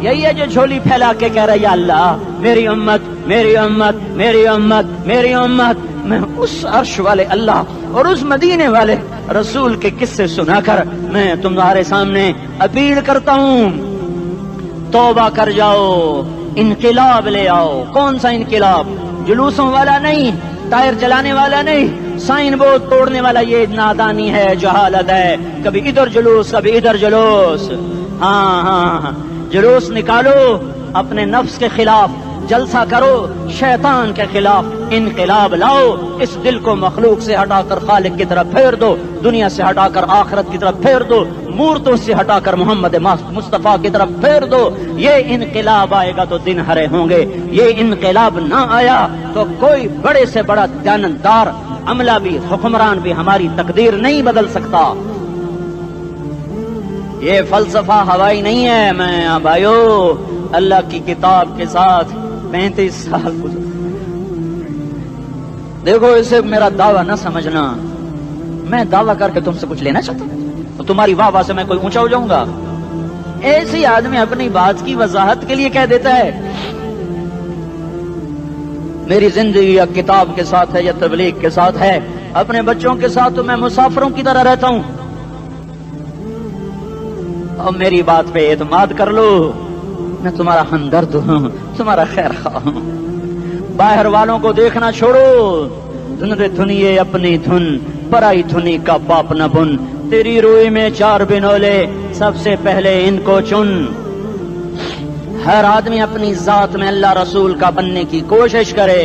یہی ہے جو جھولی پھیلا کے کہہ رہا ہے یا اللہ میری امت میری امت میری امت میری امت۔ میں اس عرش والے اللہ اور اس مدینے والے رسول کے قصے سنا کر میں تمہارے سامنے اپیل کرتا ہوں، توبہ کر جاؤ، انقلاب لے آؤ۔ کون سا انقلاب؟ جلوسوں والا نہیں، ٹائر چلانے والا نہیں، سائن بورڈ توڑنے والا، یہ نادانی ہے، جہالت ہے۔ کبھی ادھر جلوس کبھی ادھر جلوس، ہاں جلوس نکالو اپنے نفس کے خلاف، جلسہ کرو شیطان کے خلاف، انقلاب لاؤ۔ اس دل کو مخلوق سے ہٹا کر خالق کی طرف پھیر دو، دنیا سے ہٹا کر آخرت کی طرف پھیر دو، مورتوں سے ہٹا کر محمد مصطفیٰ کی طرف پھیر دو۔ یہ انقلاب آئے گا تو دن ہرے ہوں گے، یہ انقلاب نہ آیا تو کوئی بڑے سے بڑا دیانتدار عملہ بھی، حکمران بھی ہماری تقدیر نہیں بدل سکتا۔ یہ فلسفہ ہوائی نہیں ہے۔ میں بھائیو اللہ کی کتاب کے ساتھ 35 سال گزر، دیکھو اسے میرا دعویٰ نہ سمجھنا، میں دعویٰ کر کے تم سے کچھ لینا چاہتا ہوں تو تمہاری واہ واہ سے میں کوئی اونچا ہو جاؤں گا؟ ایسے آدمی اپنی بات کی وضاحت کے لیے کہہ دیتا ہے میری زندگی یا کتاب کے ساتھ ہے یا تبلیغ کے ساتھ ہے، اپنے بچوں کے ساتھ تو میں مسافروں کی طرح رہتا ہوں، اور میری بات پہ اعتماد کر لو، میں تمہارا ہمدرد ہوں، تمہارا خیر خواہ ہوں۔ باہر والوں کو دیکھنا چھوڑو، دھن رے دھنیے اپنی دھن، پرائی دھنی کا پاپ نہ بن، تیری روئی میں 4 بنولے، سب سے پہلے ان کو چن۔ ہر آدمی اپنی ذات میں اللہ رسول کا بننے کی کوشش کرے،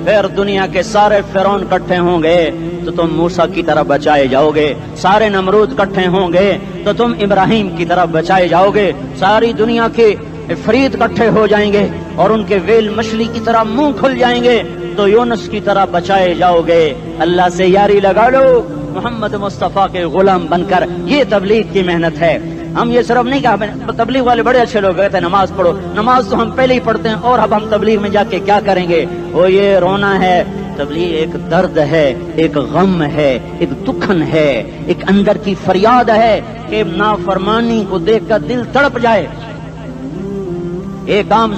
پھر دنیا کے سارے فرعون اکٹھے ہوں گے تو تم موسیٰ کی طرف بچائے جاؤ گے، سارے نمرود اکٹھے ہوں گے تو تم ابراہیم کی طرف بچائے جاؤ گے، ساری دنیا کے عفریت اکٹھے ہو جائیں گے اور ان کے ویل مچھلی کی طرح منہ کھل جائیں گے تو یونس کی طرح بچائے جاؤ گے۔ اللہ سے یاری لگا لو، محمد مصطفیٰ کے غلام بن کر، یہ تبلیغ کی محنت ہے۔ ہم یہ صرف نہیں کہا، تبلیغ والے بڑے اچھے لوگ کہتے ہیں نماز پڑھو، نماز تو ہم پہلے ہی پڑھتے ہیں، اور اب ہم تبلیغ میں جا کے کیا کریں گے؟ وہ یہ رونا ہے، تبلیغ ایک درد ہے، ایک غم ہے، ایک دکھن ہے، ایک اندر کی فریاد ہے کہ نافرمانی کو دیکھ کر دل تڑپ جائے۔ ایک عام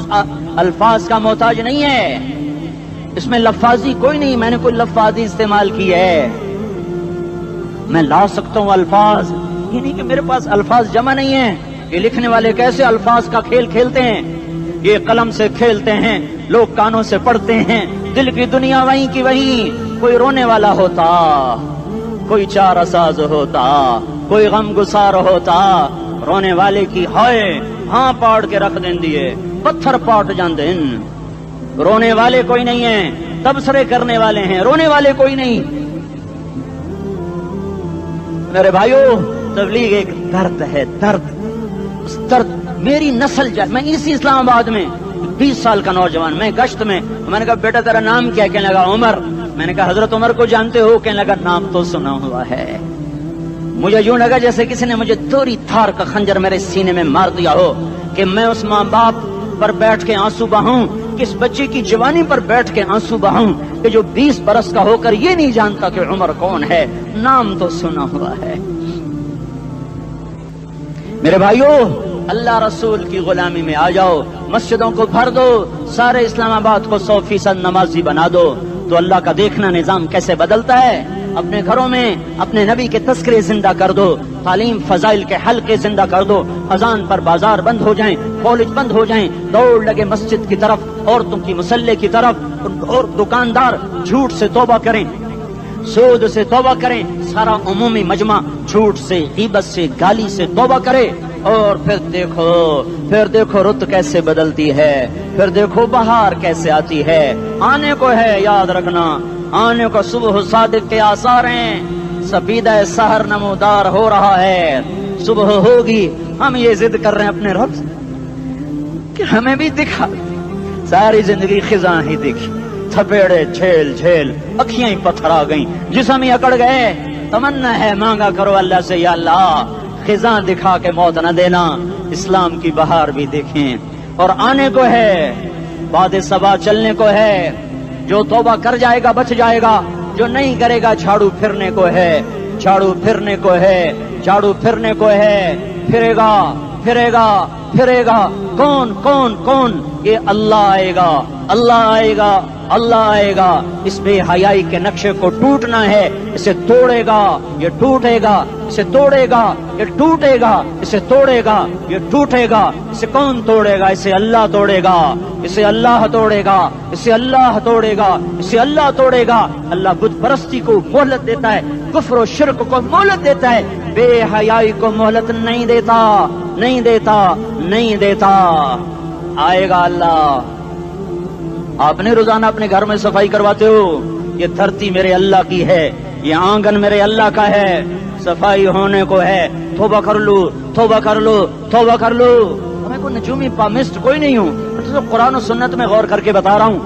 الفاظ کا محتاج نہیں ہے، اس میں لفاظی کوئی نہیں، میں نے کوئی لفاظی استعمال کی ہے، میں لا سکتا ہوں الفاظ، یہ نہیں کہ میرے پاس الفاظ جمع نہیں ہیں۔ یہ لکھنے والے کیسے الفاظ کا کھیل کھیلتے ہیں، یہ قلم سے کھیلتے ہیں، لوگ کانوں سے پڑھتے ہیں، دل کی دنیا وہیں کی وہیں، کوئی رونے والا ہوتا، کوئی چارہ ساز ہوتا، کوئی غم گسار ہوتا، رونے والے کی ہائے ہاں پاڑ کے رکھ دیں دیے، پتھر پاٹ جان دیں۔ رونے والے کوئی نہیں ہیں، تبصرے کرنے والے ہیں، رونے والے کوئی نہیں۔ میرے بھائیو تبلیغ ایک درد ہے، درد، اس درد میری نسل جائے۔ میں اسی اسلام آباد میں 20 سال کا نوجوان، میں گشت میں نے کہا بیٹا تیرا نام کیا؟ کہنے لگا عمر۔ میں نے کہا حضرت عمر کو جانتے ہو؟ کہنے لگا نام تو سنا ہوا ہے۔ مجھے یوں لگا جیسے کسی نے مجھے دوری تھار کا خنجر میرے سینے میں مار دیا ہو کہ میں اس ماں باپ پر بیٹھ کے آنسو بہاؤں، کس بچے کی جوانی پر بیٹھ کے آنسو بہاؤں کہ جو 20 برس کا ہو کر یہ نہیں جانتا کہ عمر کون ہے، نام تو سنا ہوا ہے۔ میرے بھائیو اللہ رسول کی غلامی میں آ جاؤ، مسجدوں کو بھر دو، سارے اسلام آباد کو 100% نمازی بنا دو تو اللہ کا دیکھنا نظام کیسے بدلتا ہے۔ اپنے گھروں میں اپنے نبی کے تذکرے زندہ کر دو، تعلیم فضائل کے حلقے زندہ کر دو، اذان پر بازار بند ہو جائیں، کالج بند ہو جائیں، دوڑ لگے مسجد کی طرف، عورتوں کی مصلے کی طرف، اور دکاندار جھوٹ سے توبہ کریں، سود سے توبہ کریں، سارا عمومی مجمع جھوٹ سے، غیبت سے، گالی سے توبہ کرے، اور پھر دیکھو رت کیسے بدلتی ہے، پھر دیکھو بہار کیسے آتی ہے، آنے کو ہے، یاد رکھنا آنے کو صبح صادق کے آثار ہیں، سپیدہ سحر نمودار ہو رہا ہے، صبح ہوگی، ہم یہ ضد کر رہے ہیں اپنے رب کہ ہمیں بھی دکھا، ساری زندگی خزاں ہی دیکھی، تھپیڑے جھیل جھیل، اکھیاں ہی پتھر آ گئیں، جسم ہی اکڑ گئے، تمنا ہے مانگا کرو اللہ سے یا اللہ خزاں دکھا کے موت نہ دینا، اسلام کی بہار بھی دیکھیں، اور آنے کو ہے، باد صبا چلنے کو ہے، جو توبہ کر جائے گا بچ جائے گا، جو نہیں کرے گا جھاڑو پھرنے کو ہے، جھاڑو پھرنے کو ہے، جھاڑو پھرنے کو ہے، پھرے گا پھرے گا پھرے گا، کون کون کون؟ یہ اللہ آئے گا، اللہ آئے گا، اللہ آئے گا، اس بے حیائی کے نقشے کو ٹوٹنا ہے، اسے توڑے گا، یہ ٹوٹے گا، اسے توڑے گا، یہ ٹوٹے گا، اسے توڑے گا، یہ ٹوٹے گا، اسے کون توڑے گا؟ اسے اللہ توڑے گا، اسے اللہ توڑے گا، اسے اللہ توڑے گا، اسے اللہ توڑے گا۔ اللہ بت پرستی کو مہلت دیتا ہے، کفر و شرک کو مہلت دیتا ہے، بے حیائی کو مہلت نہیں دیتا، نہیں دیتا، نہیں دیتا۔ آئے گا اللہ۔ آپ نے روزانہ اپنے گھر میں صفائی کرواتے ہو، یہ دھرتی میرے اللہ کی ہے، یہ آنگن میرے اللہ کا ہے، صفائی ہونے کو ہے، توبہ کر لو، توبہ کر لو، توبہ کر لو۔ میں کوئی نجومی پامسٹ کوئی نہیں ہوں، تو قرآن و سنت میں غور کر کے بتا رہا ہوں،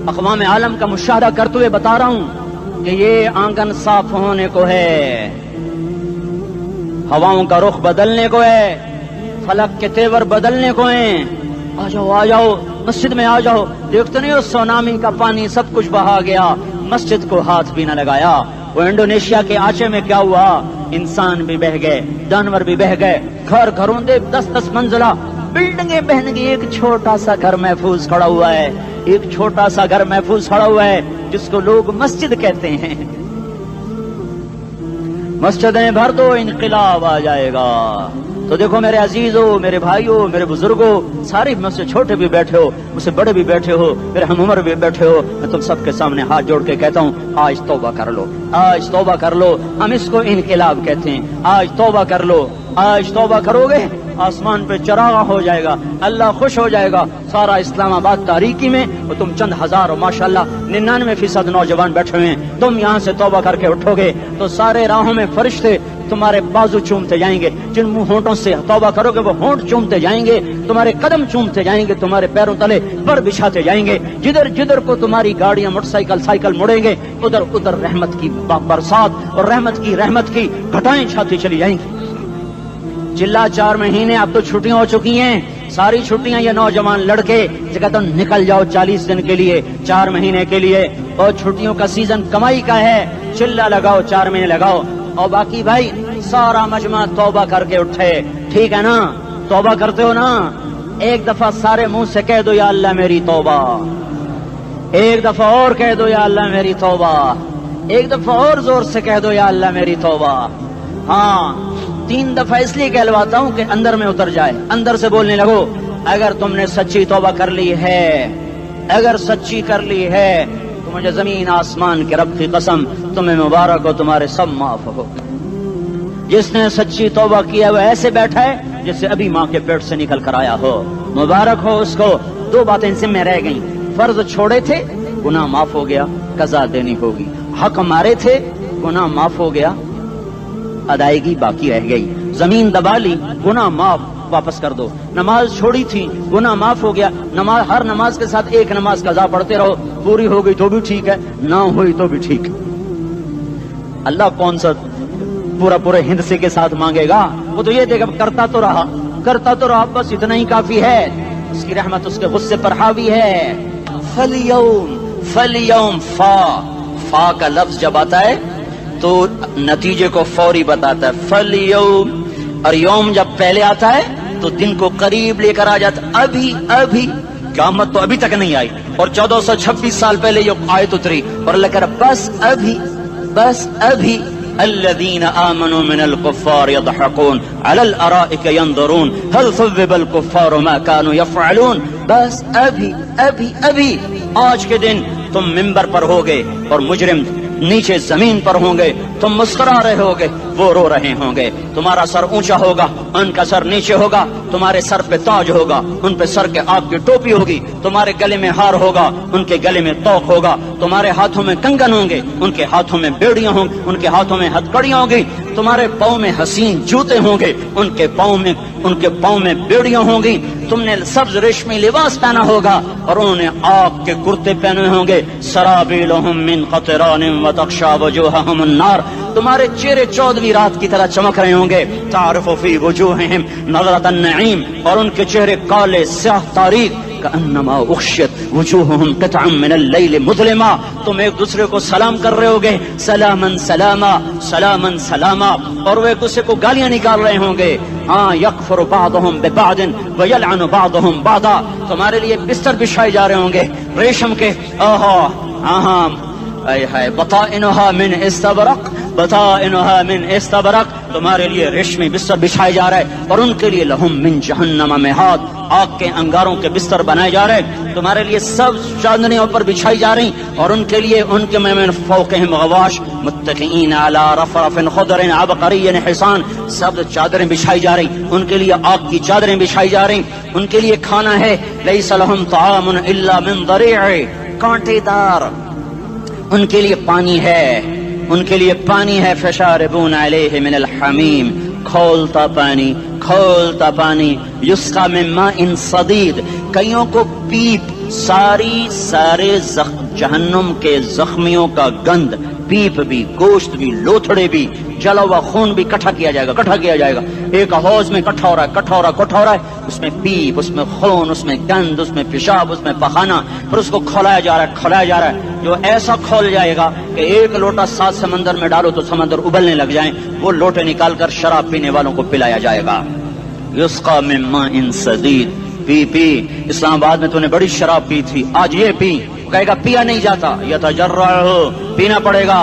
اقوام عالم کا مشاہدہ کرتے ہوئے بتا رہا ہوں کہ یہ آنگن صاف ہونے کو ہے، ہواؤں کا رخ بدلنے کو ہے، فلک کے تیور بدلنے کو ہیں۔ آ جاؤ آ جاؤ، مسجد میں آ جاؤ، دیکھتے نہیں ہو سونامی کا پانی سب کچھ بہا گیا، مسجد کو ہاتھ بھی نہ لگایا۔ وہ انڈونیشیا کے آچے میں کیا ہوا؟ انسان بھی بہ گئے، جانور بھی بہ گئے، گھر گھروں دے 10-10 منزلہ بلڈنگیں بہن گئی، ایک چھوٹا سا گھر محفوظ کھڑا ہوا ہے، ایک چھوٹا سا گھر محفوظ کھڑا ہوا ہے جس کو لوگ مسجد کہتے ہیں۔ مسجدیں بھر دو، انقلاب آ جائے گا۔ تو دیکھو میرے عزیزو، میرے بھائیو، میرے بزرگو، سارے مجھ سے چھوٹے بھی بیٹھے ہو، مجھ سے بڑے بھی بیٹھے ہو، میرے ہم عمر بھی بیٹھے ہو، میں تم سب کے سامنے ہاتھ جوڑ کے کہتا ہوں آج توبہ کر لو، آج توبہ کر لو۔ ہم اس کو انقلاب کہتے ہیں، آج توبہ کر لو۔ آج توبہ کرو گے آسمان پہ چراغ ہو جائے گا، اللہ خوش ہو جائے گا، سارا اسلام آباد تاریکی میں، اور تم چند ہزار اور ماشاءاللہ 99% نوجوان بیٹھے ہوئے ہیں، تم یہاں سے توبہ کر کے اٹھو گے تو سارے راہوں میں فرشتے تمہارے بازو چومتے جائیں گے، جن منہ ہونٹوں سے توبہ کرو گے وہ ہونٹ چومتے جائیں گے، تمہارے قدم چومتے جائیں گے، تمہارے پیروں تلے پر بچھاتے جائیں گے، جدھر جدھر کو تمہاری گاڑیاں موٹر سائیکل مڑیں گے ادھر ادھر رحمت کی برسات اور رحمت کی گھٹائیں چھاتی چلی جائیں گی۔ چلا 4 مہینے اب تو چھٹیاں ہو چکی ہیں، ساری چھٹیاں یہ نوجوان لڑکے جگہ تو نکل جاؤ 40 دن کے لیے، 4 مہینے کے لیے، اور چھٹیوں کا سیزن کمائی کا ہے، چلا لگاؤ، 4 مہینے لگاؤ، اور باقی بھائی سارا مجمع توبہ کر کے اٹھے، ٹھیک ہے نا؟ توبہ کرتے ہو نا؟ ایک دفعہ سارے منہ سے کہہ دو یا اللہ میری توبہ، ایک دفعہ اور کہہ دو یا اللہ میری توبہ، ایک دفعہ اور زور سے کہہ دو یا اللہ میری توبہ۔ ہاں 3 دفعہ اس لیے کہلواتا ہوں کہ اندر میں اتر جائے، اندر سے بولنے لگو۔ اگر تم نے سچی توبہ کر لی ہے، اگر سچی کر لی ہے تو مجھے زمین آسمان کے رب کی قسم تمہیں مبارک ہو، تمہارے سب معاف ہو۔ جس نے سچی توبہ کیا وہ ایسے بیٹھا ہے جسے ابھی ماں کے پیٹ سے نکل کر آیا ہو، مبارک ہو اس کو۔ 2 باتیں ذمہ رہ گئیں، فرض چھوڑے تھے، گناہ معاف ہو گیا، قضا دینی ہوگی، حق مارے تھے، گناہ معاف ہو گیا، ادائیگی باقی رہ گئی، زمین دبا لی، گناہ معاف، واپس کر دو، نماز چھوڑی تھی، گناہ معاف ہو گیا، نماز ہر نماز کے ساتھ ایک نماز قضا پڑھتے رہو، پوری ہو گئی تو بھی ٹھیک ہے، نہ ہوئی تو بھی ٹھیک۔ اللہ کون سا پورے ہندسے کے ساتھ مانگے گا؟ وہ تو یہ دیکھا کرتا تو رہا، بس اتنا ہی کافی ہے، اس کی رحمت اس کے غصے پر حاوی ہے۔ فَالْيَوْمِ فا کا لفظ جب آتا ہے تو نتیجے کو فوری بتاتا ہے، فَالْيَوْمِ، اور یوم جب پہلے آتا ہے تو دن کو قریب لے کر آ جاتا، ابھی قیامت تو ابھی تک نہیں آئی، اور 1426 سال پہلے یہ آیت اتری، اور اللہ کہہ رہا بس ابھی الذين آمنوا من الكفار يضحكون على الارائك ينظرون هل ثوب الكفار ما كانوا يفعلون۔ بس ابھی آج کے دن تم منبر پر ہوگے اور مجرم نیچے زمین پر ہوں گے، تم مسکرا رہے ہوگے، وہ رو رہے ہوں گے. تمہارا سر اونچا ہوگا، ان کا سر نیچے ہوگا. تمہارے سر پہ تاج ہوگا، ان پہ سر کے آگ کی ٹوپی ہوگی. تمہارے گلے میں ہار ہوگا، ان کے گلے میں توق ہوگا. تمہارے ہاتھوں میں کنگن ہوں گے، ان کے ہاتھوں میں بیڑیاں ہوں گی، ان کے ہاتھوں میں ہتکڑیاں ہوں گی. تمہارے پاؤں میں حسین جوتے ہوں گے، ان کے پاؤں میں بیڑیاں ہوں گی. تم نے سبز ریشمی لباس پہنا ہوگا اور انہوں نے آگ کے کرتے پہنے ہوں گے. سرابیلہم من قطران وتغشا وجوہہم النار. تمہارے چہرے 14ویں رات کی طرح چمک رہے ہوں گے. تعرف فی وجوہہم نظرۃ النعیم. اور ان کے چہرے کالے سیاہ تاریک. کأنما اغشیت وجوہہم قطعا من اللیل مظلما. تم ایک دوسرے کو سلام کر رہے ہوگے، سلامن سلاما سلامن سلاما. اور وہ ایک دوسرے کو گالیاں نکال رہے ہوں گے. ہاں یکفر بعضهم ببعض ویلعن بعضهم بعضا. تمہارے لیے بستر بچھائے جا رہے ہوں گے ریشم کے. بطائنها من استبرق بطائنها من استبرق. تمہارے لیے ریشمی بستر بچھائے جا رہے اور ان کے لیے لہم من جہنم مہاد. آگ کے انگاروں کے بستر بنائے جا رہے. تمہارے لیے سب چادریوں پر بچھائی جا رہی اور ان کے لیے ان کے من فوقہم غواش متکئین علی رفرف خضر عبقری حصان. سب چادریں بچھائی جا رہی، ان کے لیے آگ کی چادریں بچھائی جا رہی. ان کے لیے کھانا ہے لیس لہم طعام الا من ضریع، کانٹے دار. ان کے لیے پانی ہے، ان کے لیے پانی ہے. فشاربون علیہ من الحمیم، کھولتا پانی کھولتا پانی. یسقا من ماء صدید. کئیوں کو پیپ، سارے جہنم کے زخمیوں کا گند، پیپ بھی، گوشت بھی، لوتھڑے بھی، جلا ہوا خون بھی اکٹھا کیا جائے گا. ایک حوض میں اکٹھا ہو رہا ہے. اس میں پیپ، اس میں خون، اس میں گند، اس میں پیشاب، اس میں پخانہ. پھر اس کو کھولایا جا رہا ہے. جو ایسا کھول جائے گا کہ ایک لوٹا 7 سمندر میں ڈالو تو سمندر ابلنے لگ جائیں. وہ لوٹے نکال کر شراب پینے والوں کو پلایا جائے گا. یسقا من ماء صدید. پی اسلام آباد میں تو نے بڑی شراب پی تھی، آج یہ پی. کہے گا پیا نہیں جاتا، یتجرعہ، پینا پڑے گا.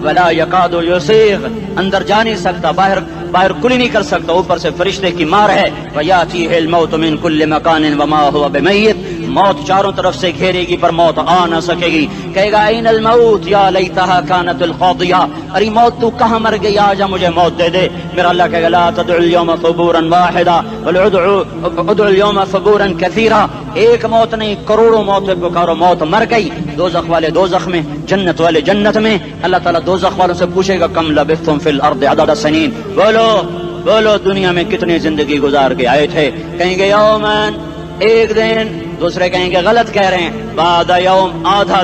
ولا یکاد یسیغ، اندر جا نہیں سکتا، باہر کلی نہیں کر سکتا. اوپر سے فرشتے کی مار ہے. ویاتیہ الموت من کل مکان وما هو بمیت. موت چاروں طرف سے گھیرے گی پر موت آ نہ سکے گی. کہے گا این الموت یا لیتہا کانت القاضیہ. ارے موت تو کہاں مر گئی، آجا مجھے موت دے دے. میرا اللہ کہے گا لا تدعو اليوم ثبورا واحدا بل ادعو اليوم ثبورا کثیرا. ایک موت نہیں، کروڑوں موتیں پکارو. موت مر گئی. دوزخ والے دوزخ میں، جنت والے جنت میں. اللہ تعالیٰ دوزخ والوں سے پوچھے گا کم لبثتم فی الارض عدد سنین. بولو دنیا میں کتنی زندگی گزار کے آئے تھے. کہیں گے یومن، ایک دن. دوسرے کہیں گے غلط کہہ رہے ہیں، بعد یوم، آدھا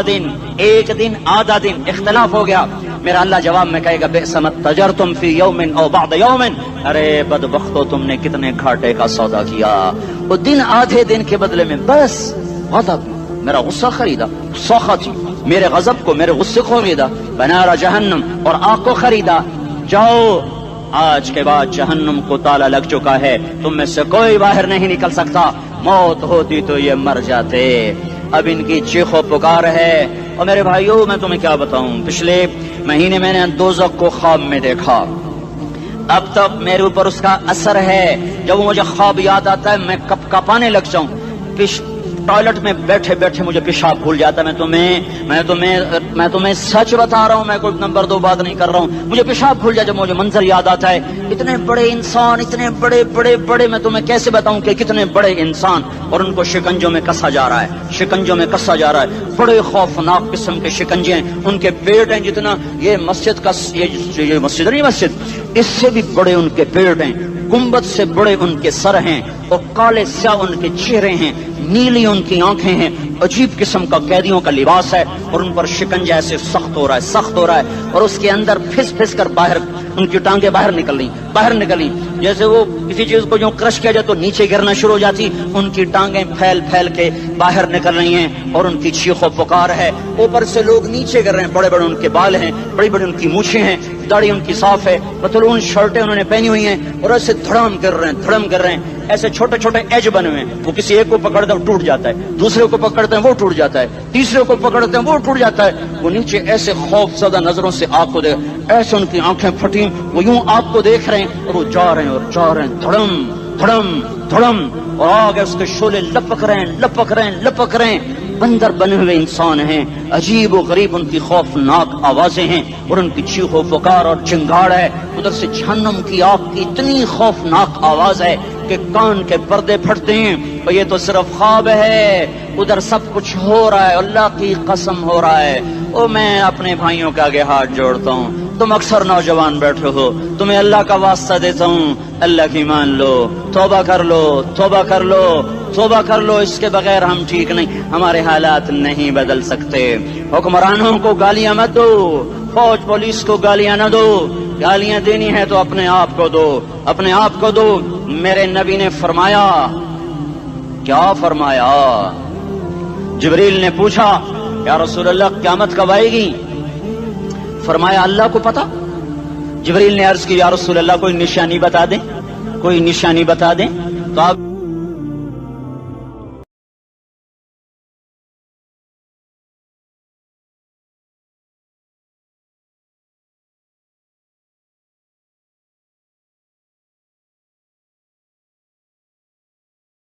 دن، ایک دن، آدھا دن. اختلاف ہو گیا. میرا اللہ جواب میں کہے گا بئس ما تجرتم فی یوم او بعد یوم. ارے بدبختو، تم نے کتنے گھاٹے کا سودا کیا. وہ دن، آدھے دن کے بدلے میں بس غضب، میرا غصہ خریدا. سخط، میرے غضب کو، میرے غصے کو خریدا. بنار جہنم، اور آگ کو خریدا. جاؤ، آج کے بعد جہنم کو تالا لگ چکا ہے، تم میں سے کوئی باہر نہیں نکل سکتا. موت ہوتی تو یہ مر جاتے. اب ان کی چیخ و پکار ہے. اور میرے بھائیوں، میں تمہیں کیا بتاؤں، پچھلے مہینے میں نے دوزخ کو خواب میں دیکھا. اب تک میرے اوپر اس کا اثر ہے. جب وہ مجھے خواب یاد آتا ہے میں کپ کپانے لگ جاؤں. ٹوائلٹ میں بیٹھے بیٹھے مجھے پیشاب بھول جاتا ہے. میں تمہیں سچ بتا رہا ہوں، میں کوئی نمبر 2 بات نہیں کر رہا ہوں. مجھے پیشاب بھول جاتا ہے جب مجھے منظر یاد آتا ہے. اتنے بڑے انسان، اتنے بڑے میں تمہیں کیسے بتاؤں کہ کتنے بڑے انسان، اور ان کو شکنجوں میں کسا جا رہا ہے. بڑے خوفناک قسم کے شکنجے ہیں. ان کے پیٹ ہیں جتنا یہ مسجد کا، یہ مسجد نہیں، مسجد اس سے بھی بڑے ان کے پیٹ ہیں. گنبد سے بڑے ان کے سر ہیں، اور کالے سیاہ ان کے چہرے ہیں، نیلی ان کی آنکھیں ہیں. عجیب قسم کا قیدیوں کا لباس ہے، اور ان پر شکنجہ ایسے سخت ہو رہا ہے. اور اس کے اندر پھس کر باہر ان کی ٹانگیں باہر نکلی جیسے وہ کسی چیز کو جو کرش کیا جائے تو نیچے گرنا شروع ہو جاتی. ان کی ٹانگیں پھیل کے باہر نکل رہی ہیں، اور ان کی چیخ و پکار ہے. اوپر سے لوگ نیچے گر رہے ہیں. بڑے ان کے بال ہیں، بڑی ان کی مونچھیں ہیں، داڑھی ان کی صاف ہے، پتلون شرٹیں انہوں نے پہنی ہوئی ہیں، اور ایسے دھڑم گر رہے ہیں. ایسے چھوٹے ایج بنے ہوئے ہیں. وہ کسی ایک کو پکڑتے ہیں ٹوٹ جاتا ہے، دوسرے کو پکڑتے ہیں وہ ٹوٹ جاتا ہے، تیسرے کو پکڑتے ہیں وہ ٹوٹ جاتا ہے. وہ نیچے ایسے خوف زدہ نظروں سے آگ کو دیکھ، ایسے ان کی آنکھیں پھٹی، وہ یوں آگ کو دیکھ رہے ہیں، اور وہ جا رہے ہیں دھڑم. اور آگ اس کے شعلے لپک رہے ہیں. بندر بنے ہوئے انسان ہیں، عجیب و غریب ان کی خوفناک آوازیں ہیں اور ان کی چیخ و پکار اور چنگاڑ ہے، ادھر سے جہنم کی آگ کی اتنی خوفناک آواز ہے کہ کان کے پردے پھٹتے ہیں، اور یہ تو صرف خواب ہے، ادھر سب کچھ ہو رہا ہے، اللہ کی قسم ہو رہا ہے۔ او میں اپنے بھائیوں کے آگے ہاتھ جوڑتا ہوں، تم اکثر نوجوان بیٹھے ہو، تمہیں اللہ کا واسطہ دیتا ہوں، اللہ کی مان لو، توبہ کر لو، توبہ کر لو، توبہ کر لو، اس کے بغیر ہم ٹھیک نہیں، ہمارے حالات نہیں بدل سکتے۔ حکمرانوں کو گالیاں مت دو، فوج پولیس کو گالیاں نہ دو، گالیاں دینی ہے تو اپنے آپ کو دو، اپنے آپ کو دو۔ میرے نبی نے فرمایا، کیا فرمایا؟ جبریل نے پوچھا یا رسول اللہ قیامت کب آئے گی؟ فرمایا اللہ کو پتا۔ جبریل نے عرض کی یا رسول اللہ کوئی نشانی بتا دیں، کوئی نشانی بتا دیں۔ تو آپ